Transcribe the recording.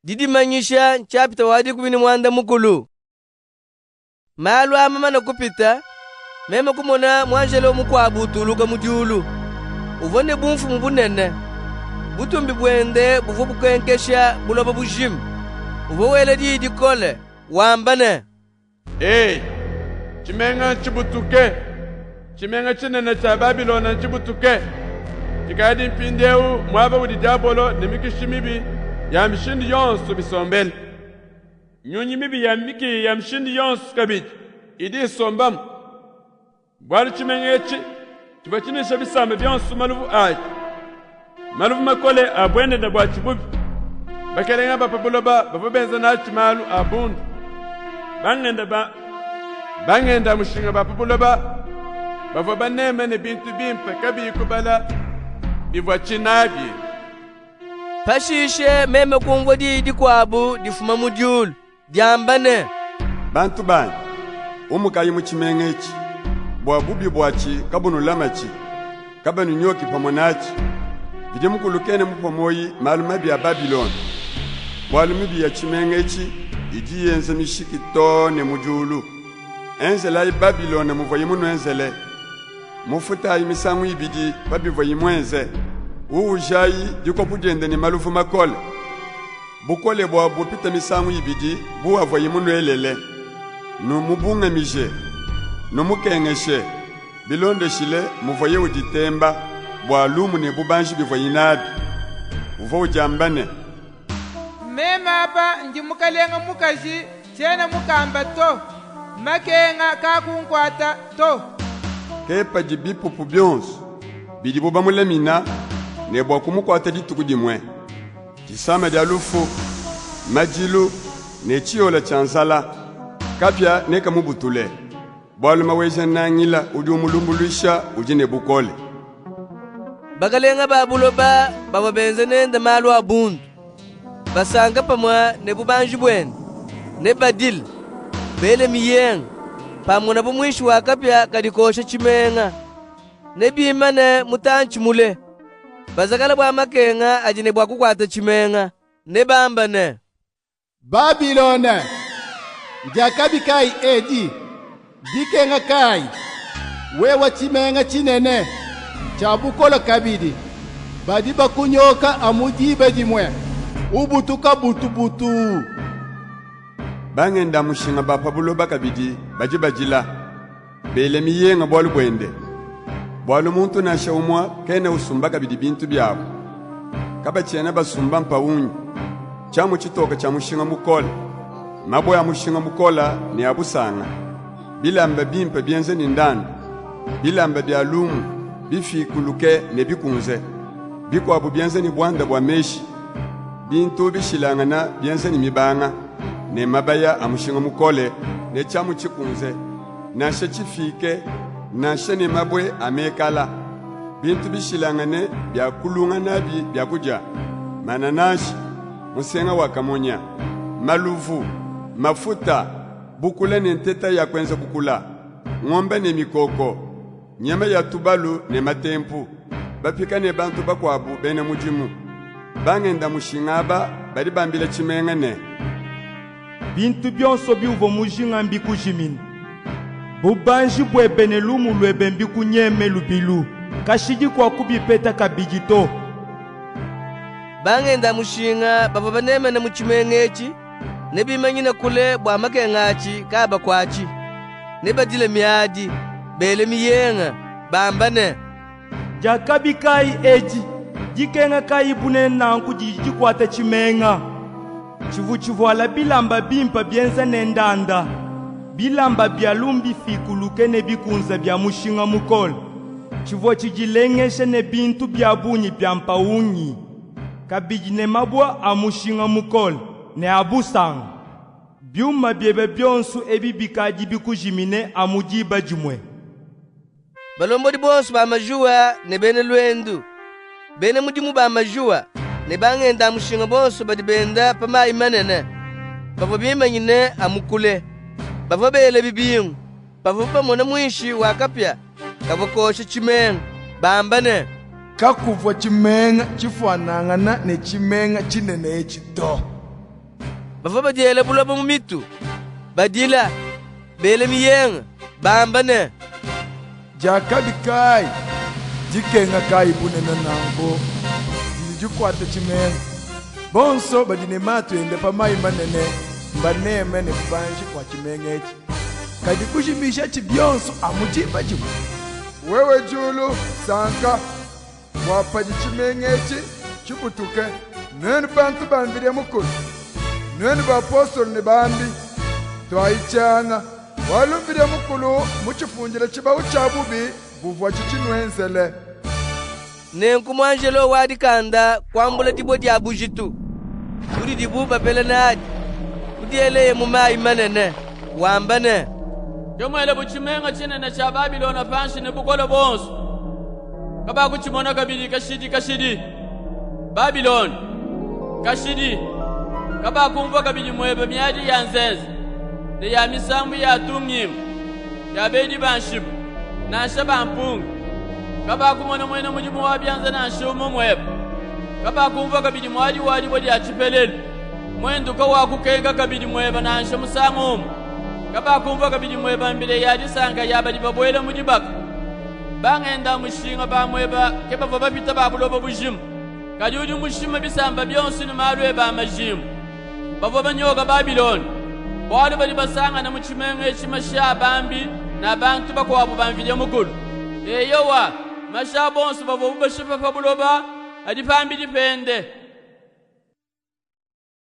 didimanyisha nchapita wadi kubini mwanda mukulu. Malu amama na kupita, mema kumona mwanjelo mukwabu tuluka mudiulu. Uvone bumfu mbunene. Butumbi bwende buvu bukenkesha buloba bujimu. Uvo wele di kole, wambane. Chimenga chibutuke. Chimenga chinene cha Babilona chibutuke. Chikadi mpindeu mwaba udi diabolo nemikishimibi ya mshindi yonsu bisombele. Nyonyi mibi ya mshindi yonsu kabiji. Idi sombam. Bwari chimengechi chibachinisha bisamba byonsu maluvu ayi. Maluvu makole abwende na bwa chibubi. Bakelenga bapabuloba bapabenza na chimalu abundu. Bangenda mushinga bapabuloba bava baneme ne bintu bimpa kabi kubala bivwa chinabi. Pashishe meme kumvo di kwabu difuma mudiulu diambane. Bantu bani umukayi muchimengechi bwa bubi bwachi kabunu lamachi kabanu nyoki pamonachi bide mukulukene mupomoyi malumabi ya Babiloni bwalumibi ya chimengechi idi yenze mishiki tone mudiulu enzela Babiloni muvoyi muno enzele mufuta imisangu ibidi babivoyi mwenze ujayi dikopudende ni malufu makole bukole bwa bupita misangu ibidi buwavoyi muno elele numubunga mije numukengeshe bilonde shile muvoye uditemba bwa lumu ne bubanji bivoyi nabi uvo ujambane. Mema apa ndi mukalenga mukaji chena mukamba to makenga kakunkwata to kepa jibipupu byonsu bidi buba mulemina ne bwa kumukwata dituku dimwe jisama dia lufu majilu ne chiola chanzala kapya ne kamubutule bwaluma weja nangila udi umulumbuluisha ujine bukole. Bakalenga babuloba bawabenze nende malu abundu basanga pamwa ne bubanji bwene ne badil bele miyeng pamwe na bumwishi wakapya kadikosha chimenga ne bimane mutanchi mule bazakala bwa makenga ajine bwa kukwata chimenga ne bambane. Babilona jakabi kai edi dikenga kai wewa chimenga chinene chabukola kabidi badi bakunyoka amujibe dimwe ubutuka butu. Bangenda mushinga bapabuloba kabidi bajibajila bele miyenga bwalu bwende bwalu muntu na shaumwa kene usumba kabidi bintu byabo kaba chena basumba mpawunyi chamu chitoka cha mushinga mukola mabo ya mushinga mukola ni abusanga bilamba bimpa byenze ni ndanda bilamba bya lumu bifikuluke ne bikunze bikwabu byenze ni bwanda bwa meshi bintu bishilangana byenze ni mibanga ne mabaya amushinga mukole ne chamu chikunze nashe chifike nashe ne mabwe amekala bintu bishilangane bya kulunga nabi bya kuja mananashi musenga wakamonya maluvu mafuta bukula ne nteta ya kwenza kukula ng'ombe ne mikoko nyama ya tubalu ne matempu bapika ne bantu bakwabu bene mujimu bangenda mushingaba bali bambile chimenga ne bintu byonso biuvo mujinga mbikujimini bubanji bwebene lumu lwebe mbikunyeme lubilu kashiji kwa kubipeta kabijito. Bangenda mushinga baba baneme na muchimengechi ne bimanyina kule bwa makengachi kaba kwachi ne badile miadi bele miyenga bambane. Jakabi kai eji jikenga kai bune nanku jijikwata chimenga chivu ala bilamba bimpa byenza nendanda bilamba byalumbi fikuluke ne bikunza bya mushinga mukole chivu chijilengeshe ne bintu byabunyi bya mpawunyi kabiji ne mabwa amushinga mukole ne abusanga byuma byebe byonsu ebibikaji bikujimine amujiba jimwe. Balombodi bonsu ba majua ne bene lwendu bene mudimu ba majua ne bangenda mushinga bonsu badibenda pama imanene bavo bimanyine amukule bavo bele bibiyung bavo pamona mwishi wakapya kavokosha chimenga bambane. Kakuvwa chimenga chifanangana ne chimenga chinene chito bava badiele buloba mumitu badila bele miyenga bambane jakabi kai jikenga kai bunena nango jikwata chimenga bonso badine matu ende pamai manene baneme ne banji kwa chimenga echi kadi kushimisha chibyonso amuchimba chimu wewe julu sanka wapaji chimenga echi chibutuke nene bantu bambire mukulu nene bapostoli ne bambi twayichanga walumbire mukulu muchifunjira chibawu chabubi buvwa chichinwenzele nenkumwanjelo wadi kanda kwambula dibo dia bujitu uri dibu babele nadi udiele mumayi manene wambane jomwele buchimenga chinene cha Babilona panshi ne bukolo bonso kaba kuchimona kabili kashidi Babiloni kashidi kaba kumva kabili mwebe myadi ya nzenze ne ya misambu ya tumnyimu ya bedi banshibu na shaba mpungu kaba kumona mwene mujimu wabyanza na nshumu mwebe kaba kumva kabili mwadi wadi bodi ya chipeleli mwenduka wakukenga kabili mwebe na nshumu sangumu kaba kumva kabili mwebe mbile yadi sanga yabadi babwele mujibaka bangenda mushinga ba mweba keba babita babuloba bujimu kajuji mushima bisamba byonsi ni malwe ba majimu bavo banyoga Babiloni bwali bali basanga na muchimenga echimasha bambi na bantu bakwabu bamvile mukulu eyowa masha bonso bavo bubashifa fabuloba adifambi dipende